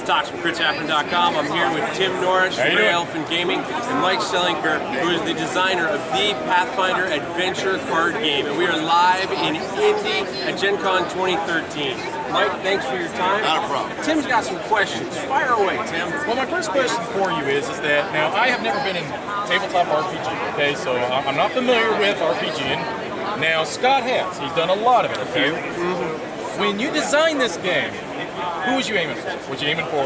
Tox from CritHappen.com. I'm here with Tim Norris from GreyElephant Gaming and Mike Selinker, who is the designer of the Pathfinder adventure card game. And we are live in Indy at Gen Con 2013. Mike, thanks for your time. Not a problem. Tim's got some questions. Fire away, Tim. Well, my first question for you is that now I have never been in tabletop RPG, okay? So I'm not familiar with RPGing. Now Scott has. He's done a lot of it, okay? When you designed this game, who was you aiming for? Was you aiming for,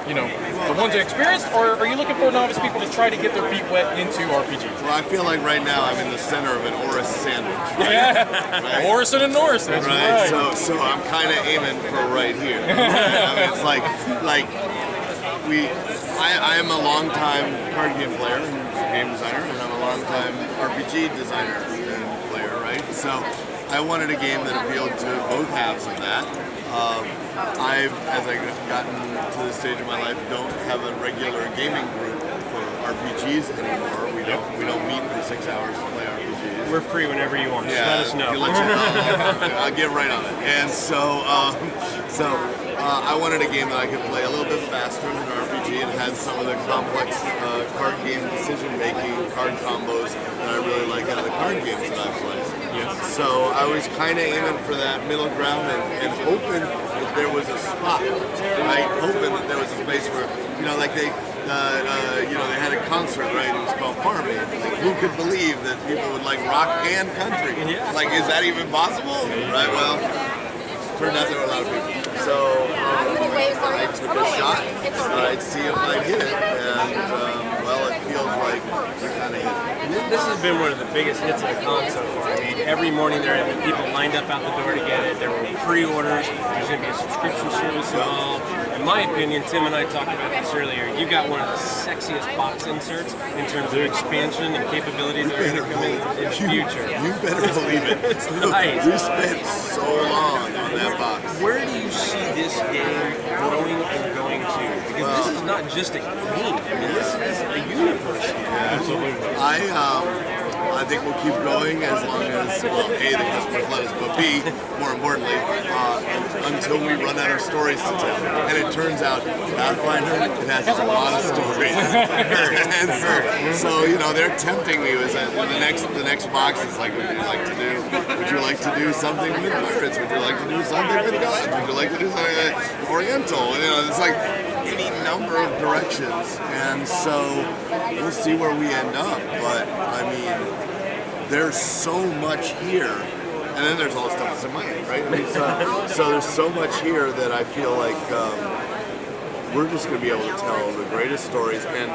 you know, the ones that experienced, or are you looking for novice people to try to get their feet wet into RPGs? Well, I feel like right now I'm in the center of an Oris sandwich. Yeah, right? Oris and a Norris, that's right. So I'm kind of aiming for right here. I mean, it's like I am a long-time card game player and game designer, and I'm a long-time RPG designer and player, right? So I wanted a game that appealed to both halves of that. As I've gotten to this stage of my life, don't have a regular gaming group for RPGs anymore. We don't meet for 6 hours to play RPGs. We're free whenever you want. Just Yeah, let us know. let you know. I'll get right on it. And so I wanted a game that I could play a little bit faster than an RPG and had some of the complex card game decision-making card combos that I really like out of the card games that I play. Yes. So I was kind of aiming for that middle ground and hoping that there was a spot, right? Hoping that there was a space where, like they had a concert, right? It was called Farming. Like, who could believe that people would like rock and country? Yeah. Like, is that even possible? Right? Well, turned out there were a lot of people. So I took a shot. I'd see if I'd hit it, and it feels like we kind of hit it. This has been one of the biggest hits of the con so far. I mean, every morning there have been people lined up out the door to get it. There will be pre-orders. There's going to be a subscription service involved. In my opinion, Tim and I talked about this earlier, you got one of the sexiest box inserts in terms of expansion and capabilities that are going to come in the future. You better believe it. It's nice. We spent so long on that box. Where do you see this game growing and going to? Because this is not just a game. I mean, this is a universe here. Yeah. Absolutely. I think we'll keep going as long as, well, A, the customers let us, but B, more importantly, until we run out of stories to tell. And it turns out, Pathfinder, it has a lot of stories. And so, they're tempting me with that. The next box is like, would you like to do something with pirates? Would you like to do something with gods? Would you like to do something oriental? It's like any number of directions. And so we'll see where we end up. But, I mean, there's so much here, and then there's all the stuff that's in my head, right? I mean, so there's so much here that I feel like we're just going to be able to tell the greatest stories and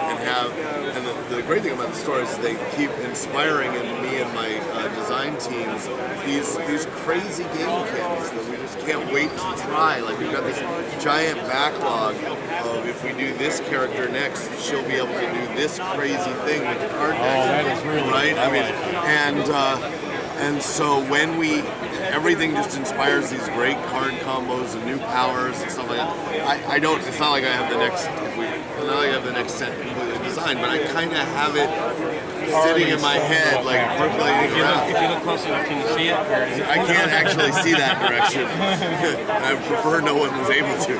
the great thing about the stories is they keep inspiring in me and my design teams these crazy game mechanics that we just can't wait to try. Like, we've got this giant backlog of, if we do this character next, she'll be able to do this crazy thing with the card deck. That is really right? I mean, and so when everything just inspires these great card combos and new powers and stuff like that. It's not like I have the next set completely designed, but I kind of have it sitting in my head, like percolating around. If you look close enough, can you see it? I can't actually see that direction. I prefer no one was able to.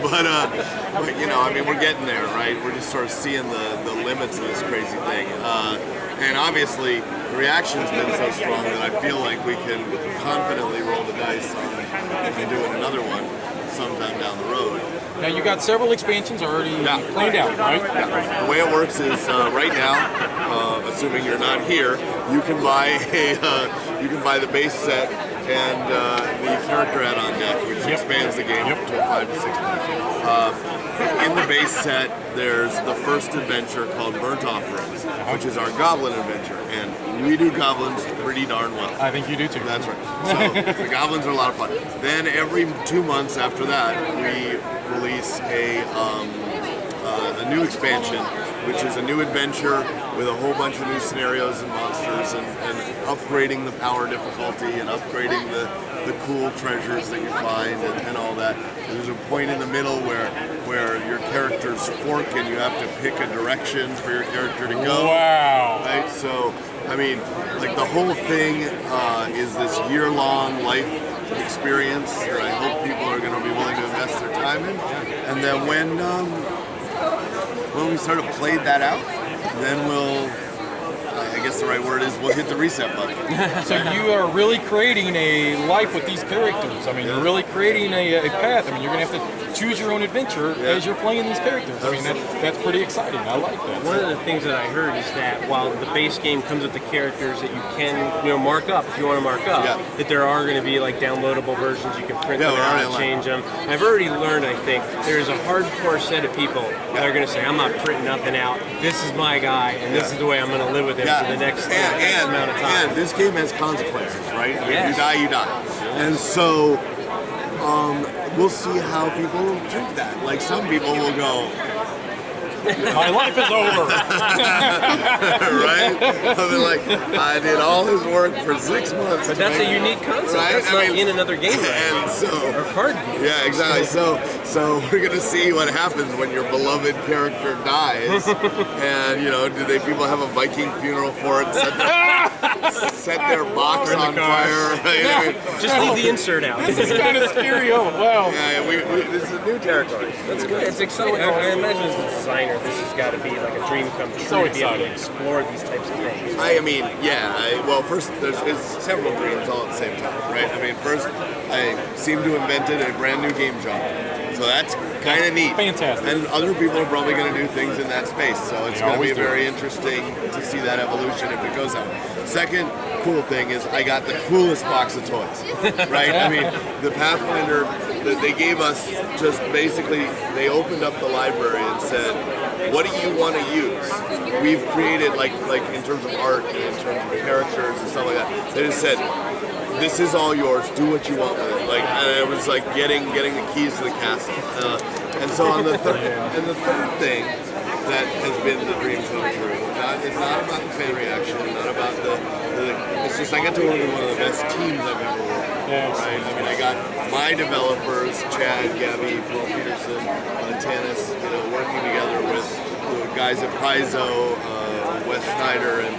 but I mean, we're getting there, right? We're just sort of seeing the limits of this crazy thing. And obviously, the reaction's been so strong that I feel like we can confidently roll the dice on doing another one sometime down the road. Now you got several expansions already planned out, right? Yeah. The way it works is right now, assuming you're not here, you can buy the base set and the character add-on deck, which expands the game to 5 to 6 players. In the base set, there's the first adventure called Burnt Offerings, which is our goblin adventure, and we do goblins pretty darn well. I think you do too. That's right. So the goblins are a lot of fun. Then every 2 months after that, we release a new expansion, which is a new adventure with a whole bunch of new scenarios and monsters, and upgrading the power difficulty and upgrading the cool treasures that you find and all that. There's a point in the middle where your characters fork and you have to pick a direction for your character to go. Wow. Right? So, I mean, like, the whole thing is this year-long life experience that I hope people are going to be willing to invest their time in. And then when we sort of played that out, then I guess the right word is we'll hit the reset button. So you are really creating a life with these characters. I mean, you're really creating a path. I mean, you're going to have to choose your own adventure as you're playing these characters. I mean, that's pretty exciting. I like that. One of the things that I heard is that while the base game comes with the characters that you can, mark up if you want to mark up, that there are going to be like downloadable versions. You can print them out and change them. I've already learned, I think, there's a hardcore set of people that are going to say, I'm not printing nothing out. This is my guy, and this is the way I'm going to live with him for the next amount of time. And this game has consequences, right? Yes. If you die, you die. And so we'll see how people treat that. Like some people will go, my life is over. Right? I'll be like, I did all this work for 6 months. But that's a unique concept. Right? That's not in another game. And so, or card game. Yeah, exactly. So we're gonna see what happens when your beloved character dies. And do people have a Viking funeral for it? Set their box on fire. Just leave the insert out. This is kind of scary. Oh, wow. Yeah, this is a new territory. That's good. It's exciting. I imagine as a designer, this has got to be like a dream come true So to be able to exciting. explore these types of things. Well, first, there's several dreams all at the same time, right? I mean, first, I seem to have invented a brand new game genre. So that's kind of neat. Fantastic. And other people are probably going to do things in that space. So it's going to be always do. very interesting to see that evolution if it goes out. Second cool thing is I got the coolest box of toys, right? I mean, the Pathfinder that they gave us just basically, they opened up the library and said, what do you want to use? We've created, like in terms of art and in terms of characters and stuff like that, they just said, this is all yours. Do what you want with it. And it was like getting the keys to the castle. And so on the third thing that has been the dream come true. It's not about the fan reaction. Not about it's just I got to work with one of the best teams I've ever worked with. Yeah, right? I mean, I got my developers, Chad, Gabby, Paul Peterson, Tanis, working together with the guys at Paizo, Wes Schneider and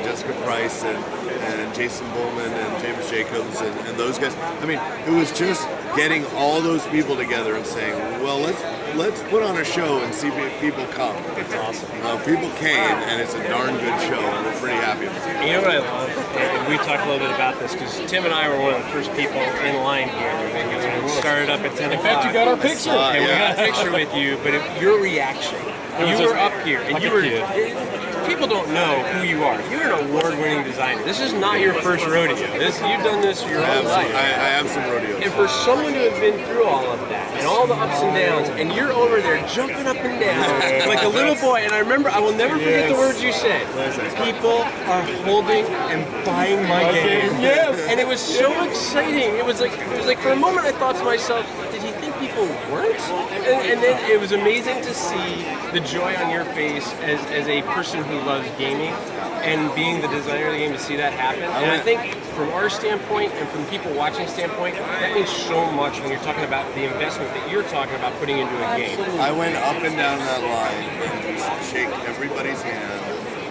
Jessica Price and Jason Bullman and James Jacobs and those guys. I mean, it was just getting all those people together and saying, well, let's put on a show and see if people come. That's awesome. People came, and it's a darn good show, and we're pretty happy with it. You know what I love? And we talked a little bit about this because Tim and I were one of the first people in line here. Because we started up at 10 o'clock. In fact, you got our picture. And we got a picture with you, but your reaction. You were up here, and you were. People don't know who you are. You're an award-winning designer. This is not your first rodeo. You've done this your whole life. I have some rodeos. And for someone to have been through all of that, and all the ups and downs, and you're over there jumping up and down like a little boy, and I will never forget the words you said. People are holding and buying my game. Yes. And it was so exciting. It was like for a moment I thought to myself, did he think people weren't? And then it was amazing to see the joy on your face as a person who loves gaming and being the designer of the game, to see that happen. And I think from our standpoint and from people watching standpoint, that means so much when you're talking about the investment that you're talking about putting into a game. I went up and down that line and just shake everybody's hand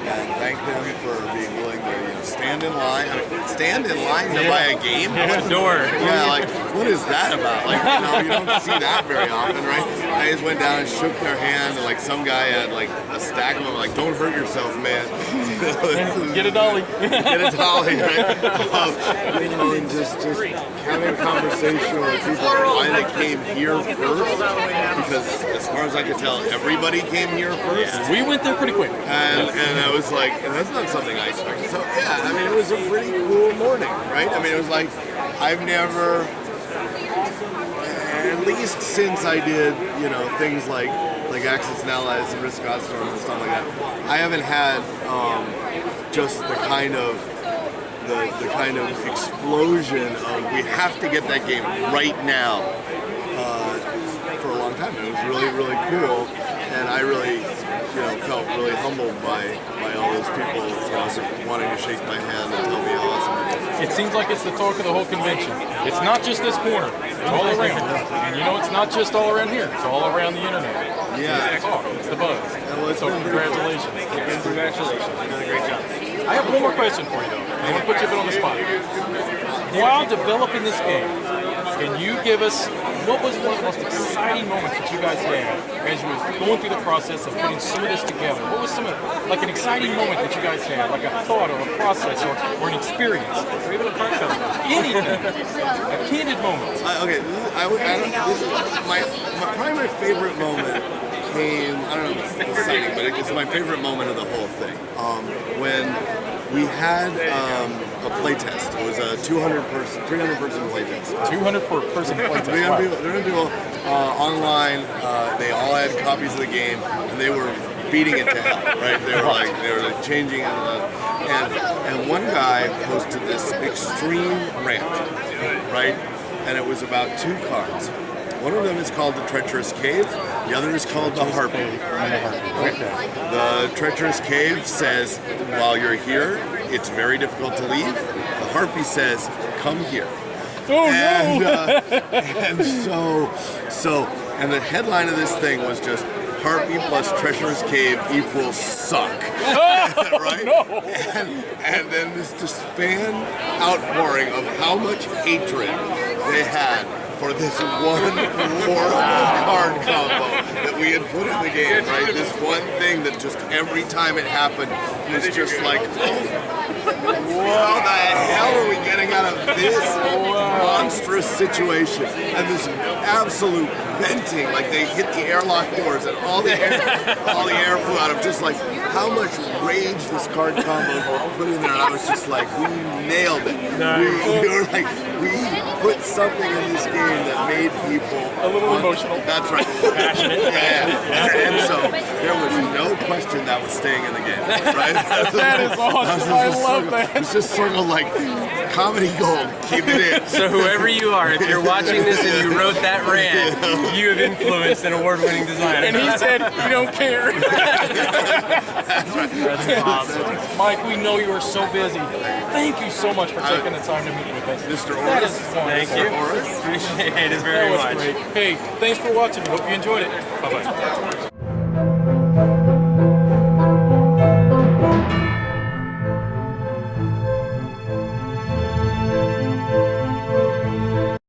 and thank them for being willing to stand in line. Stand in line to buy a game? At the door. Yeah, like, what is that about? Like, you don't see that very often, right? I just went down and shook their hand, and like some guy had like a stack of them, like, don't hurt yourself, man. Get a dolly. Get a dolly, right? And just having a conversation with people why they came here first, because as far as I could tell, everybody came here first. We went there pretty quick. And I was like, and that's not something I expected. So yeah, I mean, it was a pretty cool morning, right? I mean, it was like, I've never, at least since I did, things like Axis and Allies and Risk God Storms and stuff like that, I haven't had just the kind of explosion of we have to get that game right now for a long time. It was really, really cool, and I really felt really humbled by all those people wanting to shake my hand and tell me how awesome it was. It seems like it's the talk of the whole convention. It's not just this corner. It's all around. And it's not just all around here. It's all around the internet. Yeah. It's the talk. It's the buzz. So congratulations. And congratulations. You did a great job. I have one more question for you, though. I'm going to put you a bit on the spot. while developing this game, can you give us what was one of the most exciting moments that you guys had as you was going through the process of putting some of this together? What was some of, like an exciting moment that you guys had, like a thought or a process or an experience? Or even a card company. Anything. A candid moment. Okay, probably my favorite moment came, I don't know if it's exciting, but it's my favorite moment of the whole thing. When we had a playtest. It was a 300-person playtest. 200-person playtest. 300 people online. They all had copies of the game, and they were beating it to hell. Right? They were like changing it. And one guy posted this extreme rant, right? And it was about 2 cards. One of them is called the Treacherous Cave. The other is called the Harpy. The Treacherous Cave says, while you're here, it's very difficult to leave. The Harpy says, come here. Oh, and, no! And the headline of this thing was just, Harpy plus Treacherous Cave equals suck. Right? No. And then this just fan outpouring of how much hatred they had for this one horrible card combo that we had put in the game, right? This one thing that just every time it happened was just like, what the hell are we getting out of this monstrous situation? And this absolute venting, like they hit the airlock doors and all the air flew out of just like how much rage this card combo put in there. And I was just like, we nailed it. We were like, we put something in this game that made people a little emotional. That's right. Passionate. Yeah. And so there was no question that was staying in the game. Right? That is awesome. I love that. It's just sort of like comedy gold. Keep it in. So whoever you are, if you're watching this and you wrote that rant, you have influenced an award-winning designer. And he said, you don't care. That's awesome. Mike, we know you are so busy. Thank you so much for taking the time to meet with us. Mr. That Orris. is wonderful. Thank you. Appreciate it very That was much. great. Hey, thanks for watching. Hope you enjoyed it. Bye-bye.